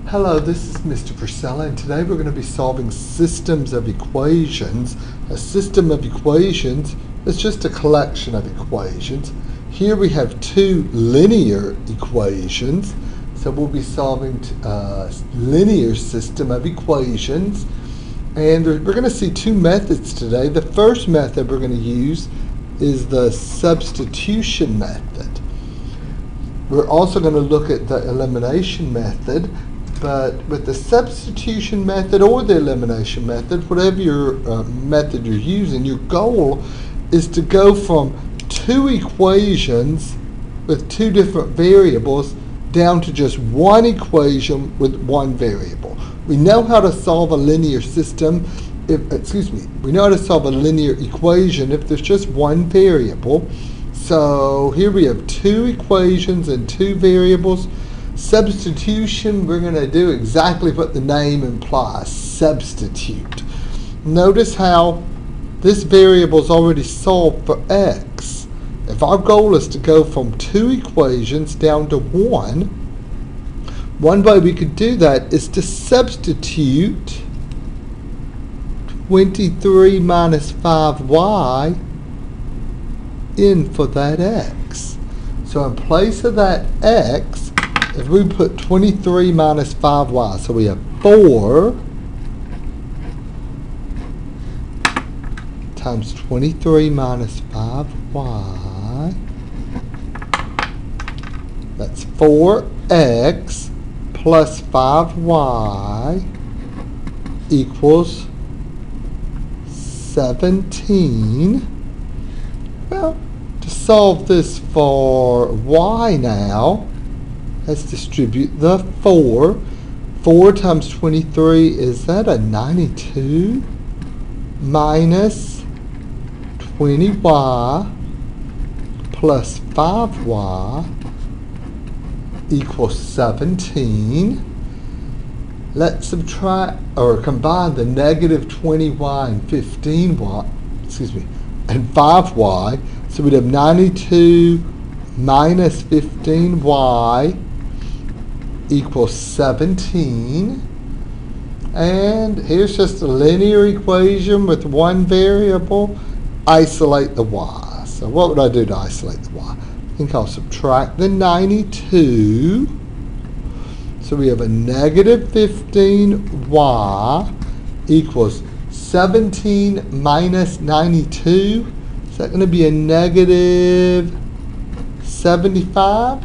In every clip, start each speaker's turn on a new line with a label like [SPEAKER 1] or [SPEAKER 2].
[SPEAKER 1] Hello, this is Mr. Precella, and today we're going to be solving systems of equations. A system of equations is just a collection of equations. Here we have two linear equations, so we'll be solving a linear system of equations. And we're going to see two methods today. The first method we're going to use is the substitution method. We're also going to look at the elimination method. But with the substitution method or the elimination method, whatever your method you're using, your goal is to go from two equations with two different variables down to just one equation with one variable. We know how to solve a linear system, we know how to solve a linear equation if there's just one variable. So here we have two equations and two variables. Substitution, we're going to do exactly what the name implies, substitute. Notice how this variable is already solved for x. If our goal is to go from two equations down to one way we could do that is to substitute 23 minus 5y in for that x. So in place of that x, if we put 23 minus 5y, so we have 4 times 23 minus 5y. That's 4x plus 5y equals 17. Well, to solve this for y now, let's distribute the 4. 4 times 23, is that a 92? Minus 20y plus 5y equals 17. Let's subtract or combine the negative 20y and 15y, and 5y. So we'd have 92 minus 15y equals 17. And here's just a linear equation with one variable. Isolate the y. So what would I do to isolate the y? I think I'll subtract the 92. So we have a negative 15y equals 17 minus 92. Is that going to be a negative 75?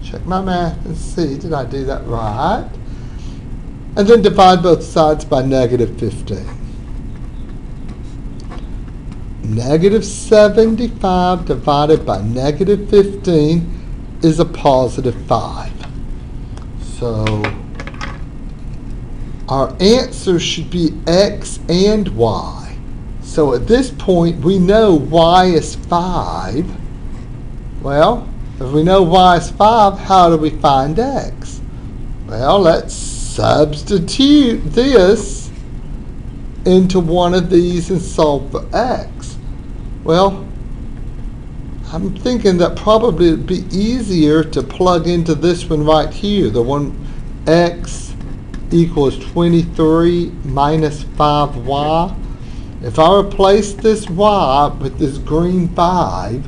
[SPEAKER 1] Check my math and see, did I do that right? And then divide both sides by negative 15. Negative 75 divided by negative 15 is a positive 5. So our answer should be x and y. So at this point we know y is 5. Well, if we know y is 5, how do we find x? Well, let's substitute this into one of these and solve for x. Well, I'm thinking that probably it would be easier to plug into this one right here, the one x equals 23 minus 5y. If I replace this y with this green 5,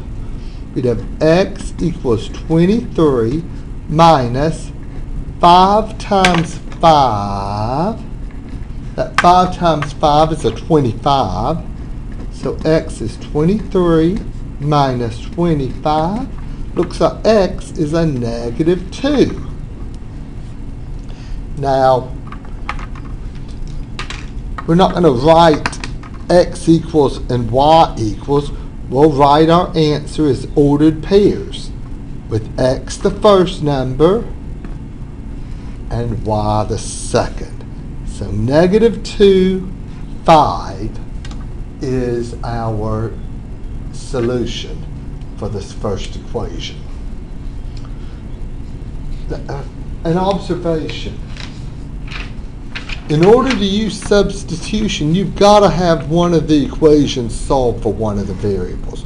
[SPEAKER 1] we'd have x equals 23 minus 5 times 5. That 5 times 5 is a 25. So x is 23 minus 25. Looks like x is a negative 2. Now, we're not going to write x equals and y equals. We'll write our answer as ordered pairs, with x the first number and y the second. So negative 2, 5 is our solution for this first equation. An observation. In order to use substitution, you've got to have one of the equations solved for one of the variables.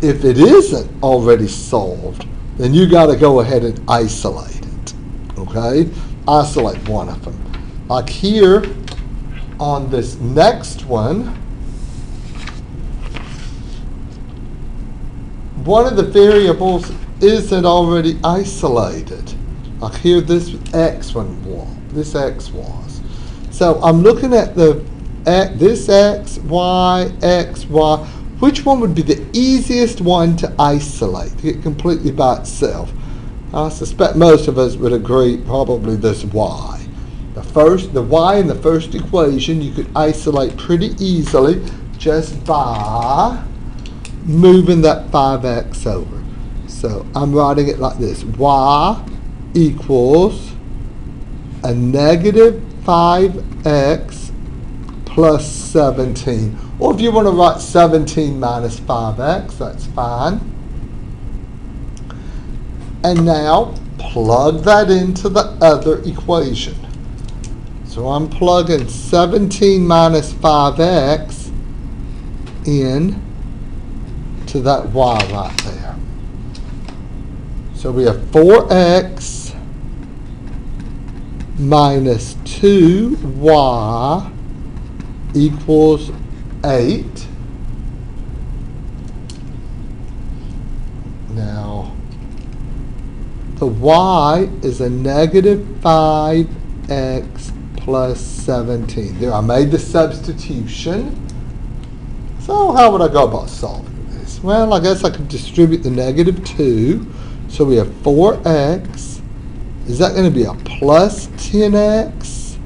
[SPEAKER 1] If it isn't already solved, then you got to go ahead and isolate it. okay? Isolate one of them. Like here on this next one, one of the variables isn't already isolated. Like here, this X one was, this X was. So I'm looking at this X, Y, X, Y. Which one would be the easiest one to isolate, to get completely by itself? I suspect most of us would agree probably this Y. The Y in the first equation you could isolate pretty easily just by moving that 5x over. So I'm writing it like this. Y equals a negative 5x plus 17. Or if you want to write 17 minus 5x, that's fine. And now plug that into the other equation. So I'm plugging 17 minus 5x in to that y right there. So we have 4x minus 2y equals 8. Now, the y is a negative 5x plus 17. There, I made the substitution. So how would I go about solving this? Well, I guess I could distribute the negative 2. So we have 4x. Is that going to be a plus 10x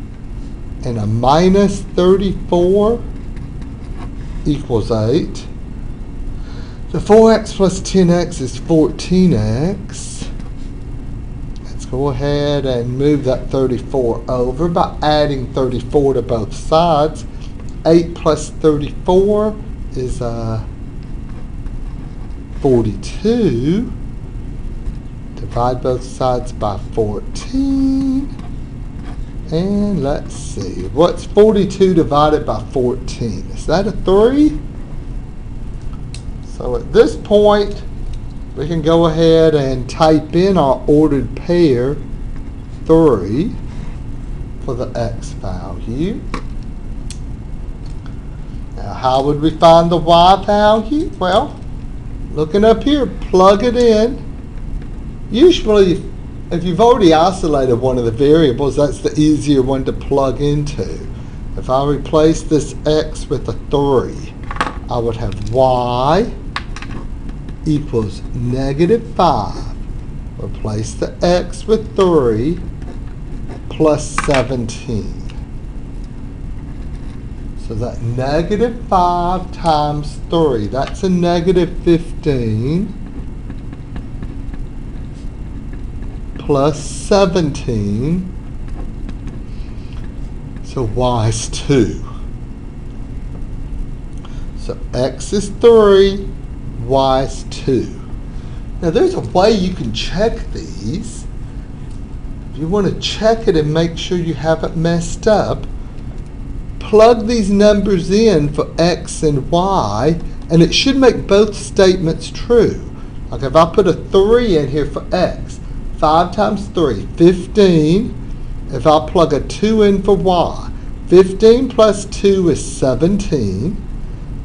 [SPEAKER 1] and a minus 34 equals 8? The 4x plus 10x is 14x. Let's go ahead and move that 34 over by adding 34 to both sides. 8 plus 34 is 42. Divide both sides by 14. And let's see, what's 42 divided by 14? Is that a 3? So at this point, we can go ahead and type in our ordered pair 3 for the x value. Now, how would we find the y value? Well, looking up here, plug it in. Usually, if you've already isolated one of the variables, that's the easier one to plug into. If I replace this x with a 3, I would have y equals negative 5. Replace the x with 3 plus 17. So that negative 5 times 3, that's a negative 15 plus 17. So y is 2. So x is 3. Y is 2. Now there's a way you can check these. If you want to check it and make sure you haven't messed up, plug these numbers in for x and y, and it should make both statements true. Like if I put a 3 in here for x, 5 times 3, 15. If I plug a 2 in for y, 15 plus 2 is 17.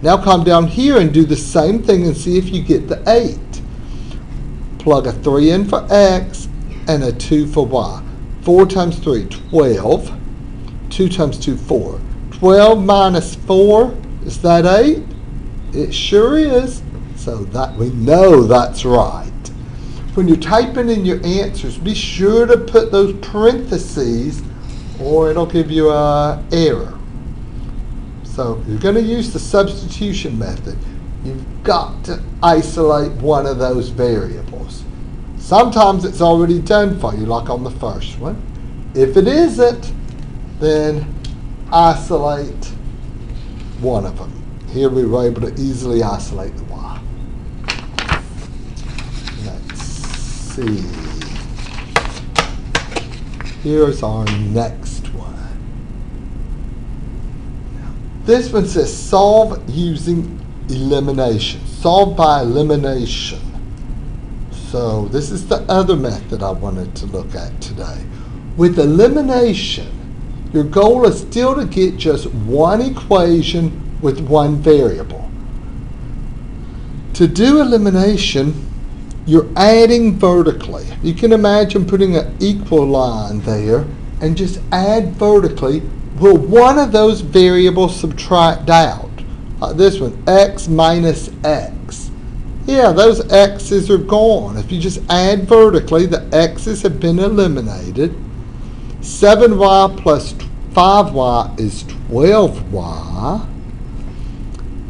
[SPEAKER 1] Now come down here and do the same thing and see if you get the 8. Plug a 3 in for x and a 2 for y. 4 times 3, 12. 2 times 2, 4. 12 minus 4, is that 8? It sure is. So that we know that's right. When you're typing in your answers, be sure to put those parentheses or it'll give you an error. So you're going to use the substitution method. You've got to isolate one of those variables. Sometimes it's already done for you, like on the first one. If it isn't, then isolate one of them. Here we were able to easily isolate the y. Let's see. Here's our next one. This one says solve using elimination. Solve by elimination. So this is the other method I wanted to look at today. With elimination, your goal is still to get just one equation with one variable. To do elimination, you're adding vertically. You can imagine putting an equal line there and just add vertically. Will one of those variables subtract out? Like this one, x minus x. Yeah, those x's are gone. If you just add vertically, the x's have been eliminated. 7y plus 5y is 12y.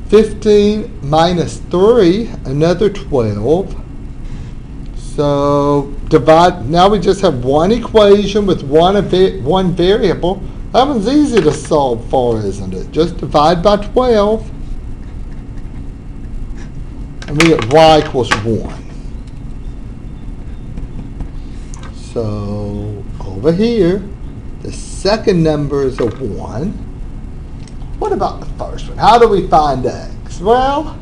[SPEAKER 1] 15 minus 3, another 12. So divide. Now we just have one equation with one variable. That one's easy to solve for, isn't it? Just divide by 12. And we get y equals 1. So over here, the second number is a 1. What about the first one? How do we find x? Well,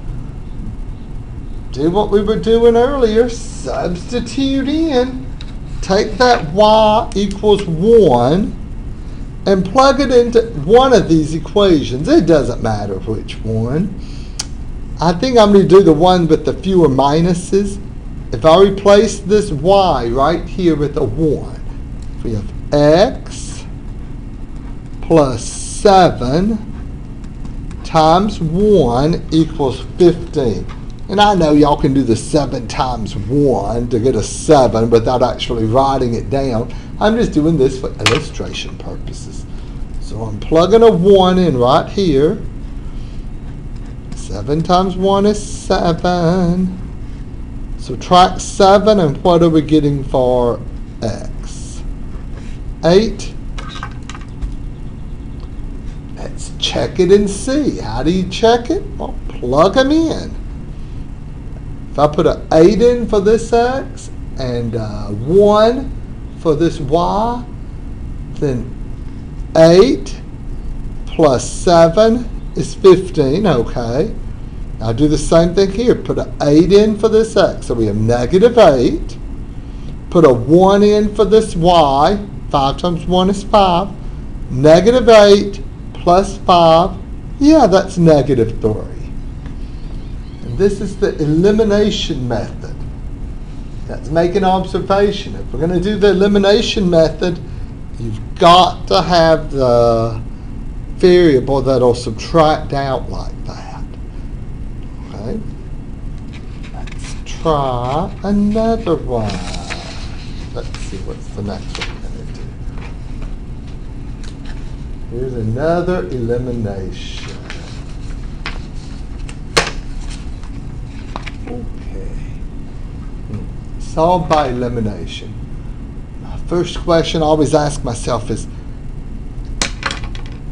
[SPEAKER 1] do what we were doing earlier. Substitute in. Take that y equals 1 and plug it into one of these equations. It doesn't matter which one. I think I'm going to do the one with the fewer minuses. If I replace this y right here with a 1, we have x plus 7 times 1 equals 15. And I know y'all can do the 7 times 1 to get a 7 without actually writing it down. I'm just doing this for illustration purposes. So I'm plugging a 1 in right here. 7 times 1 is 7. Subtract 7, and what are we getting for x? 8. Let's check it and see. How do you check it? Well, plug them in. If I put an 8 in for this x and 1 for this y, then 8 plus 7 is 15, okay. Now do the same thing here. Put an 8 in for this x, so we have negative 8. Put a 1 in for this y, 5 times 1 is 5. Negative 8 plus 5, yeah, that's negative 3. And this is the elimination method. Let's make an observation. If we're going to do the elimination method, you've got to have the variable that'll subtract out like that. Okay. Let's try another one. Let's see what's the next one we're going to do. Here's another elimination. Okay. Solve by elimination. My first question I always ask myself is,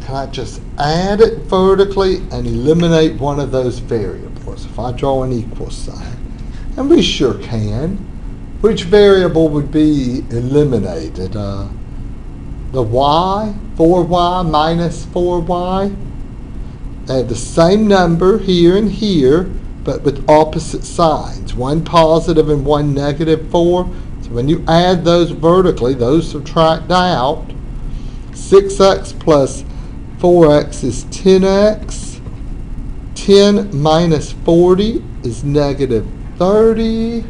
[SPEAKER 1] can I just add it vertically and eliminate one of those variables? If I draw an equal sign, and we sure can. Which variable would be eliminated? The y, 4y minus 4y. They have the same number here and here, but with opposite signs. One positive and one negative 4. So when you add those vertically, those subtract out. 6x plus 4x is 10x. 10 minus 40 is negative 30.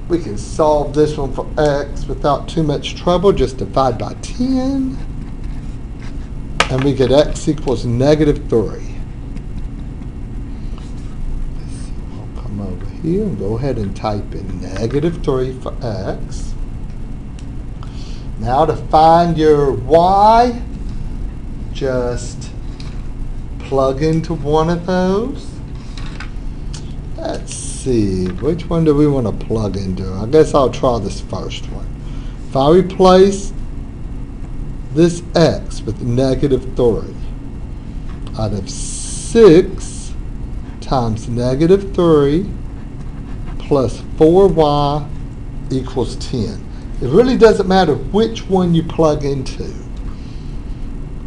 [SPEAKER 1] We can solve this one for x without too much trouble. Just divide by 10. And we get x equals negative 3. I'll come over here and go ahead and type in negative 3 for x. Now to find your y, just plug into one of those. Let's see, which one do we want to plug into? I guess I'll try this first one. If I replace this x with negative 3, I'd have 6 times negative 3 plus 4y equals 10. It really doesn't matter which one you plug into.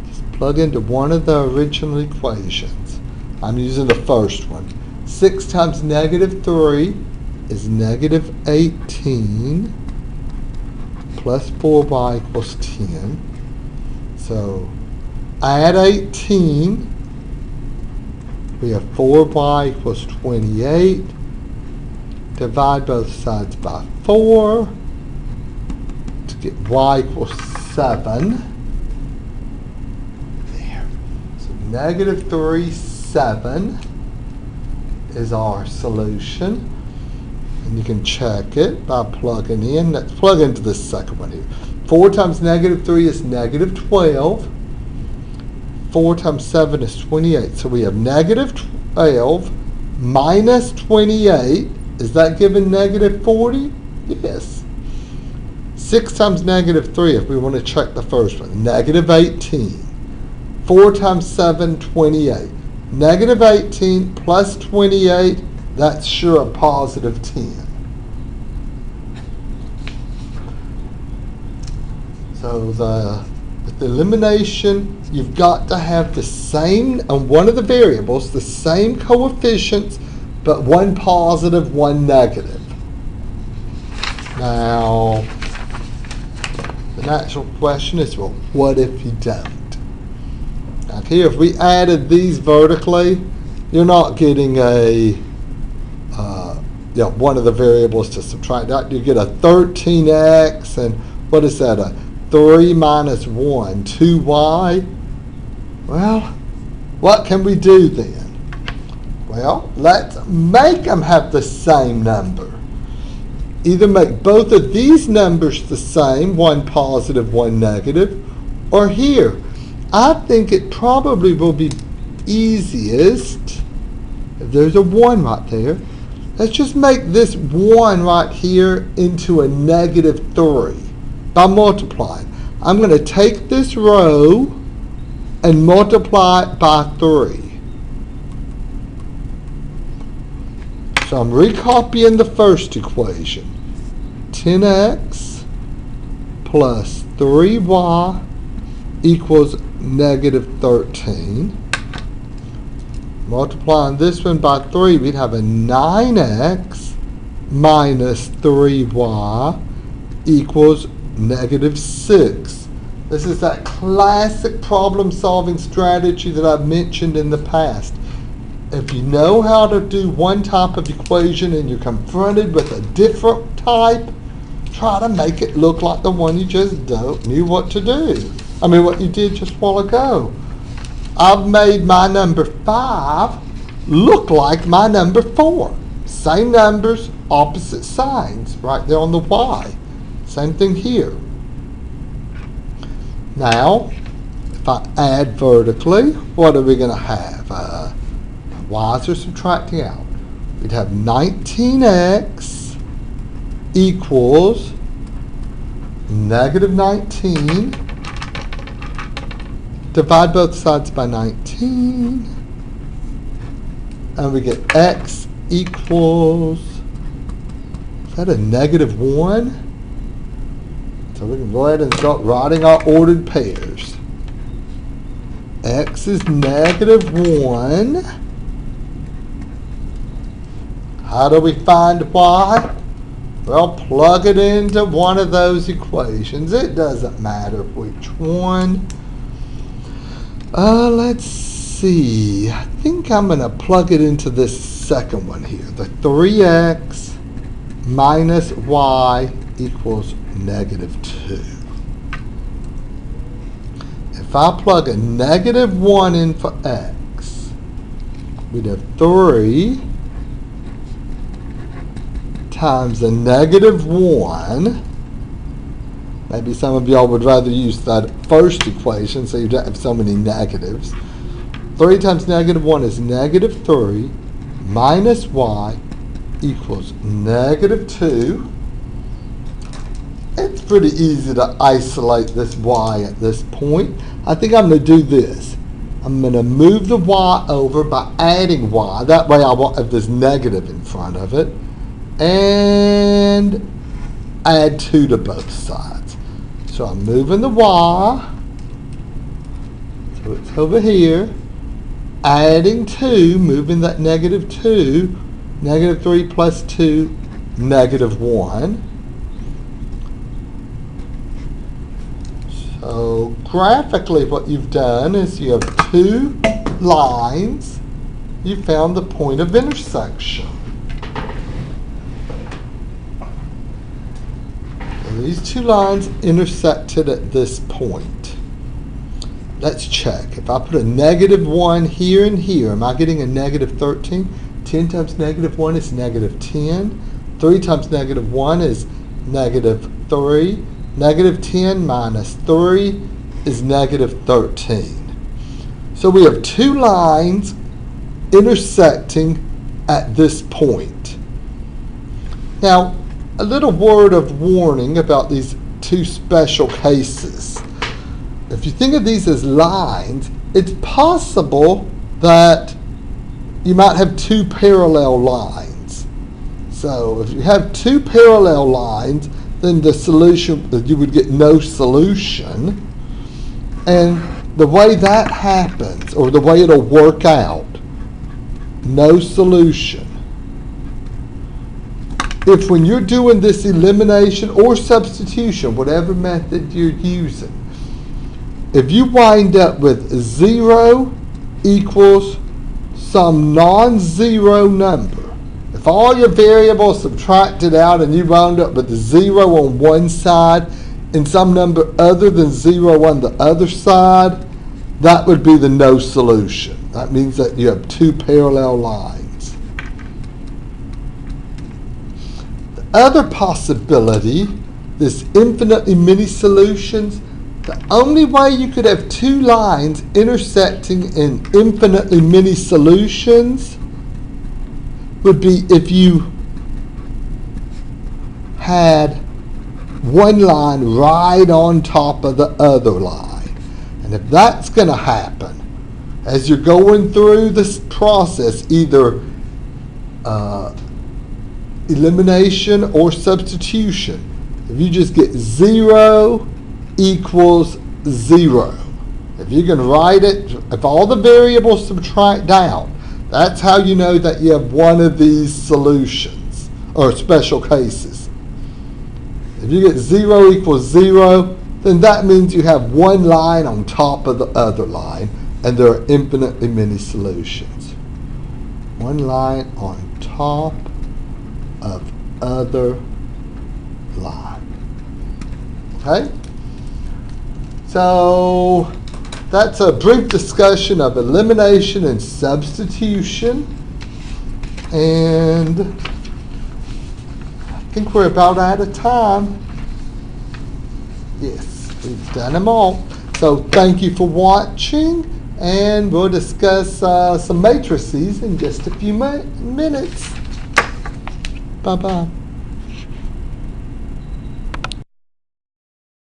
[SPEAKER 1] Just plug into one of the original equations. I'm using the first one. 6 times negative 3 is negative 18. plus 4y equals 10. So add 18. We have 4y equals 28. Divide both sides by 4 to get y equals 7. There. So negative 3, 7 is our solution. And you can check it by plugging in. Let's plug into this second one here. 4 times negative 3 is negative 12. 4 times 7 is 28. So we have negative 12 minus 28. Is that given negative 40? Yes. 6 times negative 3, if we want to check the first one, negative 18. 4 times 7, 28. Negative 18 plus 28, that's sure a positive 10. So with the elimination, you've got to have the same, on one of the variables, the same coefficients, but one positive, one negative. Now, the natural question is, well, what if you don't? Now here, if we added these vertically, you're not getting a one of the variables to subtract out. You get a 13x, and what is that? A 3 minus 1, 2y. Well, what can we do then? Well, let's make them have the same number. Either make both of these numbers the same, one positive, one negative, or here, I think it probably will be easiest if there's a 1 right there. Let's just make this 1 right here into a negative 3 by multiplying. I'm going to take this row and multiply it by 3. So I'm recopying the first equation. 10x plus 3y equals negative 13. Multiplying this one by 3, we'd have a 9x minus 3y equals negative 6. This is that classic problem-solving strategy that I've mentioned in the past. If you know how to do one type of equation and you're confronted with a different type, try to make it look like the one you just knew what to do. I mean, what you did just a while ago. I've made my number 5 look like my number 4. Same numbers, opposite signs, right there on the y. Same thing here. Now, if I add vertically, what are we going to have? Y's are subtracting out. We'd have 19x equals negative 19. Divide both sides by 19. And we get x equals, is that a negative 1? So we can go ahead and start writing our ordered pairs. X is negative 1. How do we find y? Well, plug it into one of those equations. It doesn't matter which one. Let's see. I think I'm going to plug it into this second one here. The 3x minus y equals negative 2. If I plug a negative 1 in for x, we'd have 3 times a negative 1. Maybe some of y'all would rather use that first equation so you don't have so many negatives. 3 times negative 1 is negative 3 minus y equals negative 2. It's pretty easy to isolate this y at this point. I think I'm going to do this. I'm going to move the y over by adding y. That way I won't have this negative in front of it. And add 2 to both sides. So I'm moving the y. So it's over here. Adding 2, moving that negative 2. Negative 3 plus 2, negative 1. So graphically what you've done is you have two lines. You found the point of intersection. So these two lines intersected at this point. Let's check. If I put a -1 here and here, am I getting a -13? 10 times -1 is -10. 3 times -1 is -3. -10 minus 3 is -13. So we have two lines intersecting at this point. Now, a little word of warning about these two special cases. If you think of these as lines, it's possible that you might have two parallel lines. So if you have two parallel lines, then the solution, you would get no solution. And the way that happens, or the way it'll work out, no solution. If when you're doing this elimination or substitution, whatever method you're using, if you wind up with 0 equals some non-zero number, if all your variables subtracted out and you wound up with 0 on one side and some number other than 0 on the other side, that would be the no solution. That means that you have two parallel lines. The other possibility, this infinitely many solutions, the only way you could have two lines intersecting in infinitely many solutions would be if you had one line right on top of the other line. And if that's going to happen, as you're going through this process, either elimination or substitution, if you just get 0 equals 0. If you can write it, if all the variables subtract out, that's how you know that you have one of these solutions, or special cases. If you get 0 equals 0, then that means you have one line on top of the other line, and there are infinitely many solutions. One line on top of other line. Okay? So that's a brief discussion of elimination and substitution. And I think we're about out of time. Yes, we've done them all. So thank you for watching, and we'll discuss some matrices in just a few minutes. Bye-bye.